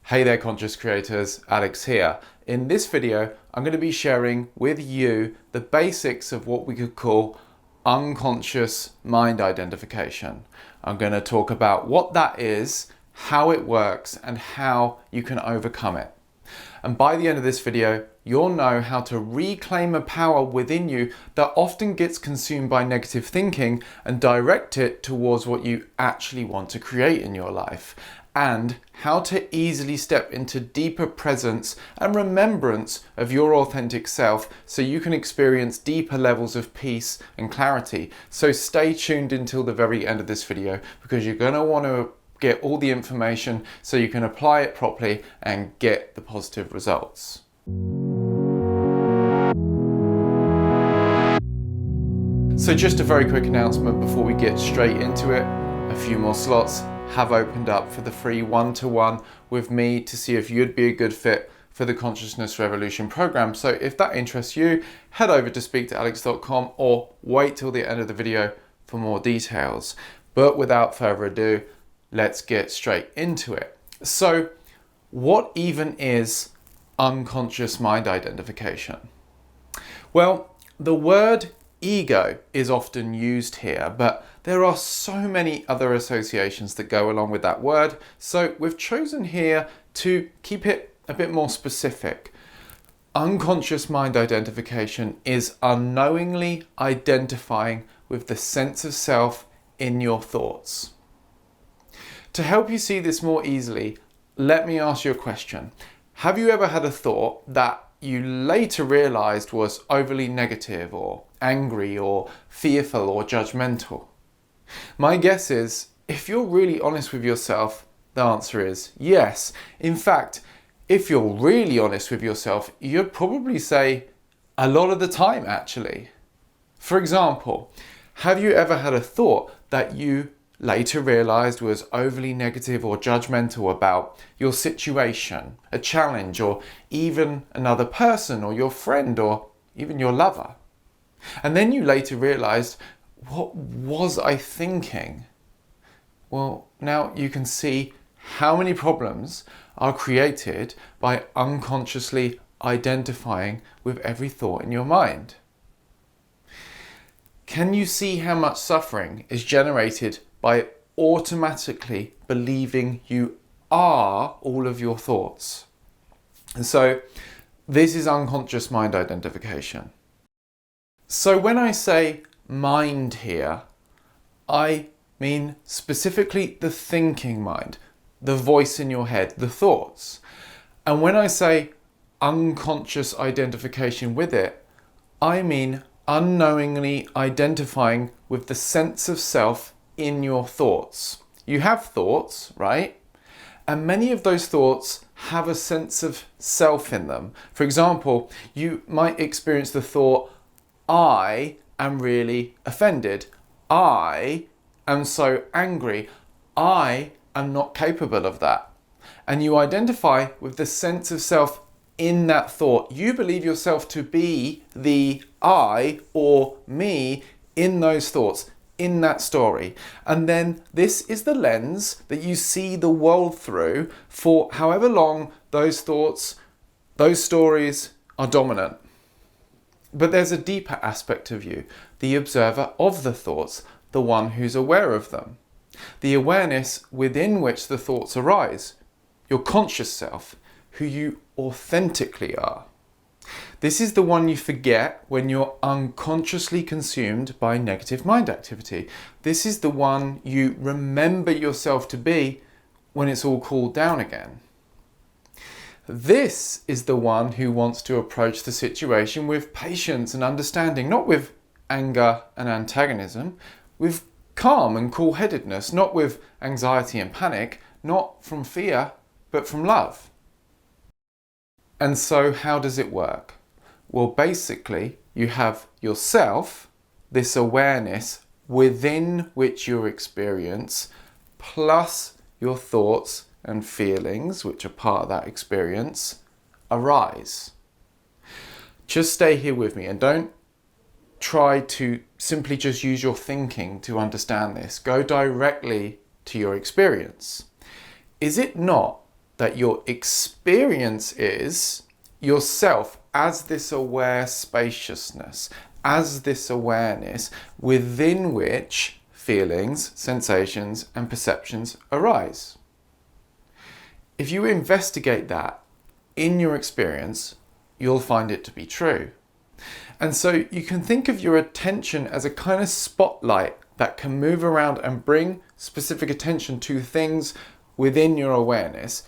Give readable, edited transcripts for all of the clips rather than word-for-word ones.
Hey there, conscious creators, Alex here. In this video, I'm going to be sharing with you the basics of what we could call unconscious mind identification. I'm going to talk about what that is, how it works, and how you can overcome it. And by the end of this video, you'll know how to reclaim a power within you that often gets consumed by negative thinking and direct it towards what you actually want to create in your life, and how to easily step into deeper presence and remembrance of your authentic self so you can experience deeper levels of peace and clarity. So stay tuned until the very end of this video, because you're going to want to get all the information so you can apply it properly and get the positive results. So just a very quick announcement before we get straight into it. A few more slots have opened up for the free one-to-one with me to see if you'd be a good fit for the Consciousness Revolution program. So if that interests you, head over to speaktoalex.com or wait till the end of the video for more details. But without further ado, let's get straight into it. So what even is unconscious mind identification? Well, the word ego is often used here, but there are so many other associations that go along with that word. So we've chosen here to keep it a bit more specific. Unconscious mind identification is unknowingly identifying with the sense of self in your thoughts. To help you see this more easily, let me ask you a question. Have you ever had a thought that you later realized was overly negative or angry or fearful or judgmental? My guess is, if you're really honest with yourself, the answer is yes. In fact, if you're really honest with yourself, you'd probably say a lot of the time, actually. For example, have you ever had a thought that you later realized was overly negative or judgmental about your situation, a challenge, or even another person or your friend or even your lover? And then you later realized, what was I thinking? Well, now you can see how many problems are created by unconsciously identifying with every thought in your mind. Can you see how much suffering is generated by automatically believing you are all of your thoughts? And so this is unconscious mind identification. So when I say mind here, I mean specifically the thinking mind, the voice in your head, the thoughts. And when I say unconscious identification with it, I mean unknowingly identifying with the sense of self in your thoughts. You have thoughts, right? And many of those thoughts have a sense of self in them. For example, you might experience the thought, I am really offended. I am so angry. I am not capable of that. And you identify with the sense of self in that thought. You believe yourself to be the I or me in those thoughts, in that story. And then this is the lens that you see the world through for however long those thoughts, those stories are dominant. But there's a deeper aspect of you, the observer of the thoughts, the one who's aware of them. The awareness within which the thoughts arise, your conscious self, who you authentically are. This is the one you forget when you're unconsciously consumed by negative mind activity. This is the one you remember yourself to be when it's all cooled down again. This is the one who wants to approach the situation with patience and understanding, not with anger and antagonism, with calm and cool-headedness, not with anxiety and panic, not from fear, but from love. And so how does it work? Well, basically, you have yourself, this awareness within which you experience, plus your thoughts and feelings, which are part of that experience, arise. Just stay here with me and don't try to simply just use your thinking to understand this. Go directly to your experience. Is it not that your experience is yourself as this aware spaciousness, as this awareness within which feelings, sensations, and perceptions arise. If you investigate that in your experience, you'll find it to be true. And so you can think of your attention as a kind of spotlight that can move around and bring specific attention to things within your awareness.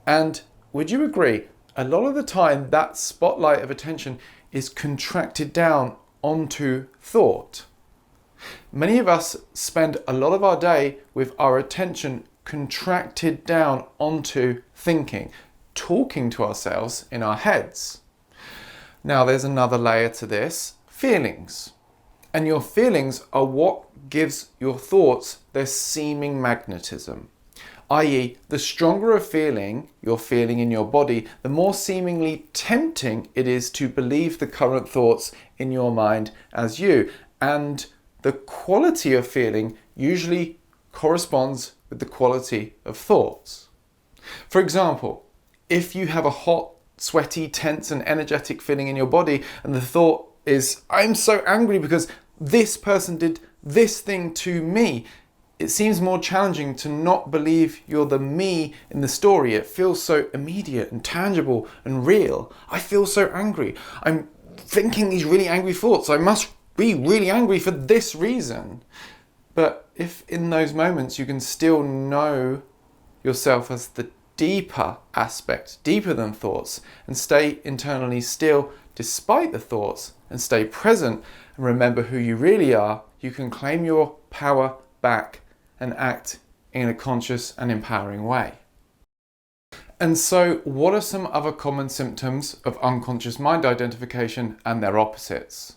And would you agree, a lot of the time that spotlight of attention is contracted down onto thought. Many of us spend a lot of our day with our attention contracted down onto thinking, talking to ourselves in our heads. Now there's another layer to this, feelings. And your feelings are what gives your thoughts their seeming magnetism. I.e., the stronger a feeling you're feeling in your body, the more seemingly tempting it is to believe the current thoughts in your mind as you. And the quality of feeling usually corresponds with the quality of thoughts. For example, if you have a hot, sweaty, tense and energetic feeling in your body and the thought is, I'm so angry because this person did this thing to me, it seems more challenging to not believe you're the me in the story. It feels so immediate and tangible and real. I feel so angry. I'm thinking these really angry thoughts. I must be really angry for this reason. But if in those moments you can still know yourself as the deeper aspect, deeper than thoughts, and stay internally still despite the thoughts and stay present and remember who you really are, you can claim your power back and act in a conscious and empowering way. And so, what are some other common symptoms of unconscious mind identification and their opposites?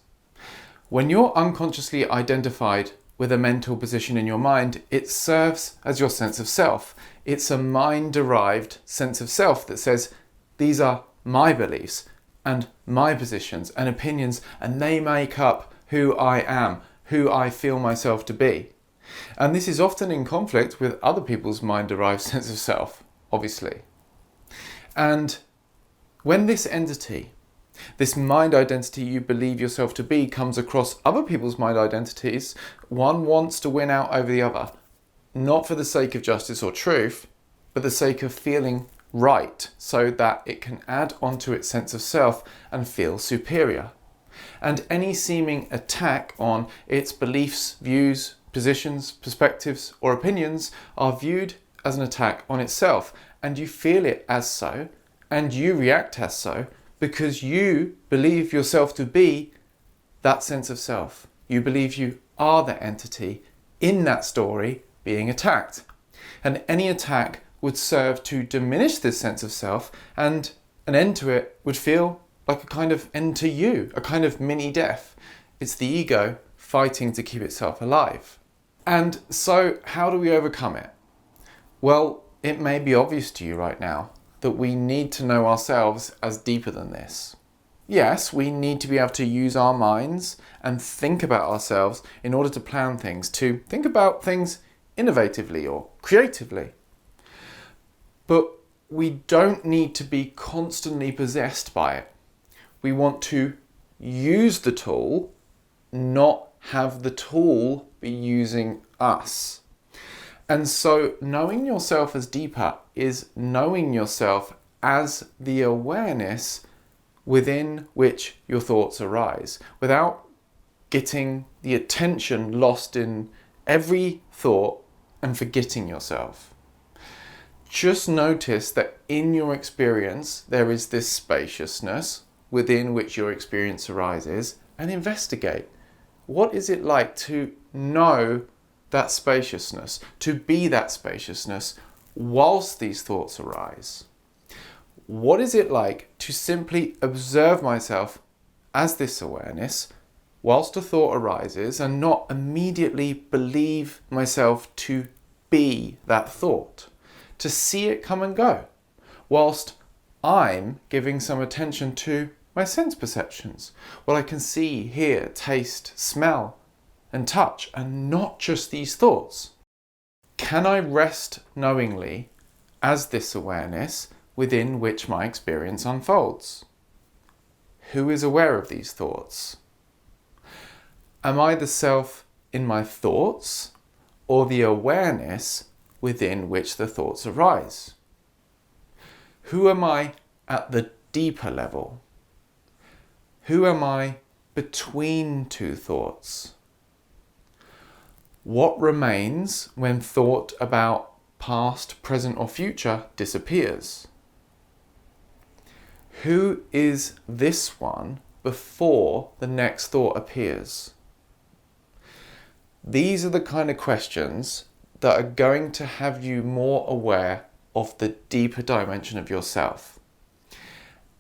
When you're unconsciously identified with a mental position in your mind, it serves as your sense of self. It's a mind-derived sense of self that says, these are my beliefs and my positions and opinions, and they make up who I am, who I feel myself to be. And this is often in conflict with other people's mind-derived sense of self, obviously. And when this entity, this mind identity you believe yourself to be, comes across other people's mind identities, one wants to win out over the other, not for the sake of justice or truth, but the sake of feeling right, so that it can add onto its sense of self and feel superior. And any seeming attack on its beliefs, views, positions, perspectives, or opinions are viewed as an attack on itself, and you feel it as so, and you react as so, because you believe yourself to be that sense of self. You believe you are the entity in that story being attacked. And any attack would serve to diminish this sense of self, and an end to it would feel like a kind of end to you, a kind of mini death. It's the ego fighting to keep itself alive. And so how do we overcome it? Well, it may be obvious to you right now that we need to know ourselves as deeper than this. Yes, we need to be able to use our minds and think about ourselves in order to plan things, to think about things innovatively or creatively. But we don't need to be constantly possessed by it. We want to use the tool, not have the tool be using us. And so knowing yourself as deeper is knowing yourself as the awareness within which your thoughts arise, without getting the attention lost in every thought and forgetting yourself. Just notice that in your experience there is this spaciousness within which your experience arises, and investigate. What is it like to know that spaciousness, to be that spaciousness whilst these thoughts arise? What is it like to simply observe myself as this awareness whilst a thought arises and not immediately believe myself to be that thought, to see it come and go, whilst I'm giving some attention to my sense perceptions, what I can see, hear, taste, smell, and touch, and not just these thoughts? Can I rest knowingly as this awareness within which my experience unfolds? Who is aware of these thoughts? Am I the self in my thoughts, or the awareness within which the thoughts arise? Who am I at the deeper level? Who am I between two thoughts? What remains when thought about past, present, or future disappears? Who is this one before the next thought appears? These are the kind of questions that are going to have you more aware of the deeper dimension of yourself.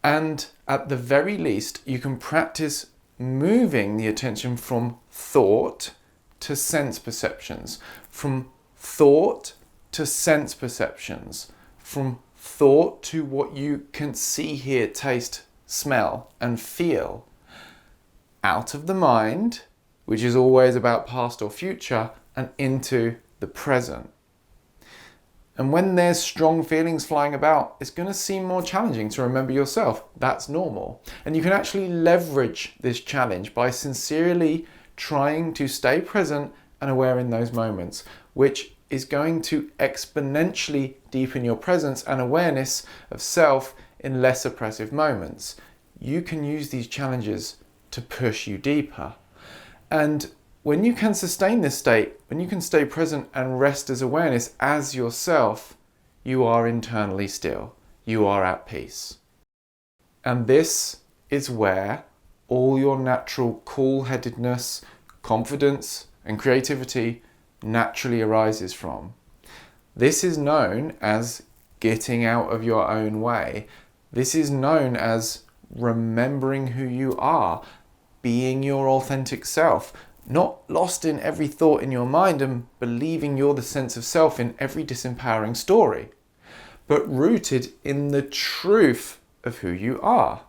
And at the very least, you can practice moving the attention from thought to sense perceptions, from thought to sense perceptions, from thought to what you can see, hear, taste, smell, and feel, out of the mind, which is always about past or future, and into the present. And when there's strong feelings flying about, it's going to seem more challenging to remember yourself. That's normal. And you can actually leverage this challenge by sincerely trying to stay present and aware in those moments, which is going to exponentially deepen your presence and awareness of self in less oppressive moments. You can use these challenges to push you deeper. And when you can sustain this state, when you can stay present and rest as awareness as yourself, you are internally still. You are at peace. And this is where all your natural cool-headedness, confidence, and creativity naturally arises from. This is known as getting out of your own way. This is known as remembering who you are, being your authentic self, not lost in every thought in your mind and believing you're the sense of self in every disempowering story, but rooted in the truth of who you are.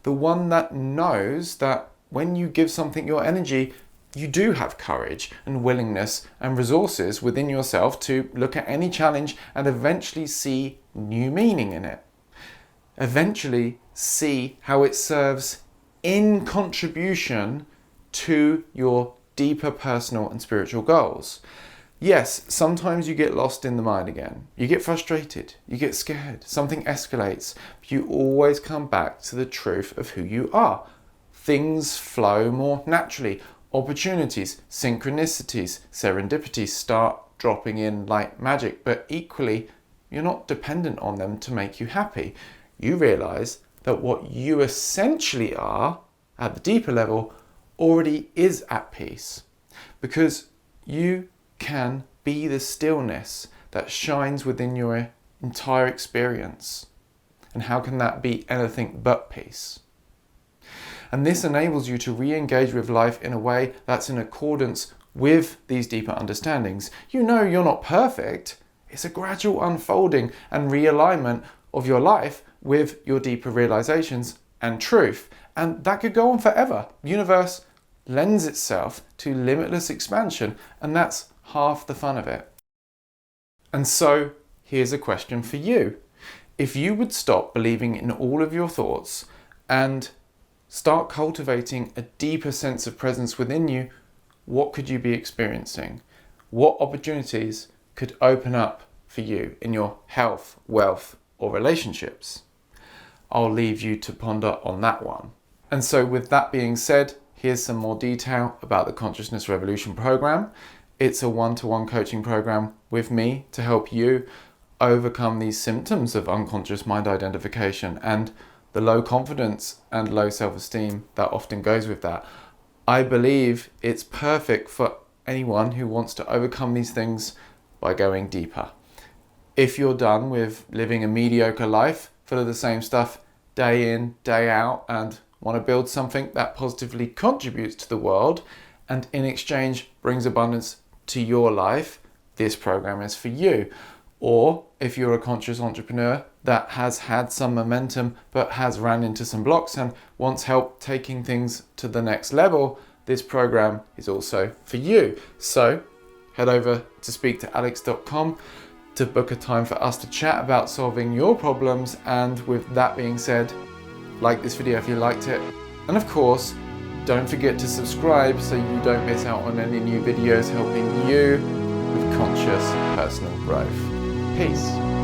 The one that knows that when you give something your energy, you do have courage and willingness and resources within yourself to look at any challenge and eventually see new meaning in it. Eventually see how it serves in contribution to your deeper personal and spiritual goals. Yes, sometimes you get lost in the mind again. You get frustrated, you get scared, something escalates. But you always come back to the truth of who you are. Things flow more naturally. Opportunities, synchronicities, serendipities start dropping in like magic, but equally, you're not dependent on them to make you happy. You realize that what you essentially are at the deeper level already is at peace, because you can be the stillness that shines within your entire experience. And how can that be anything but peace? And this enables you to re-engage with life in a way that's in accordance with these deeper understandings. You know you're not perfect. It's a gradual unfolding and realignment of your life with your deeper realizations and truth. And that could go on forever. The universe lends itself to limitless expansion, and that's half the fun of it. And so here's a question for you. If you would stop believing in all of your thoughts and start cultivating a deeper sense of presence within you, what could you be experiencing? What opportunities could open up for you in your health, wealth, or relationships? I'll leave you to ponder on that one. And so with that being said, here's some more detail about the Consciousness Revolution program. It's a one-to-one coaching program with me to help you overcome these symptoms of unconscious mind identification and the low confidence and low self-esteem that often goes with that. I believe it's perfect for anyone who wants to overcome these things by going deeper. If you're done with living a mediocre life, full of the same stuff day in, day out, and want to build something that positively contributes to the world and in exchange brings abundance to your life, this program is for you. Or if you're a conscious entrepreneur that has had some momentum but has ran into some blocks and wants help taking things to the next level, this program is also for you. So head over to speaktoalex.com to book a time for us to chat about solving your problems. And with that being said, like this video if you liked it. And of course, don't forget to subscribe so you don't miss out on any new videos helping you with conscious personal growth. Peace.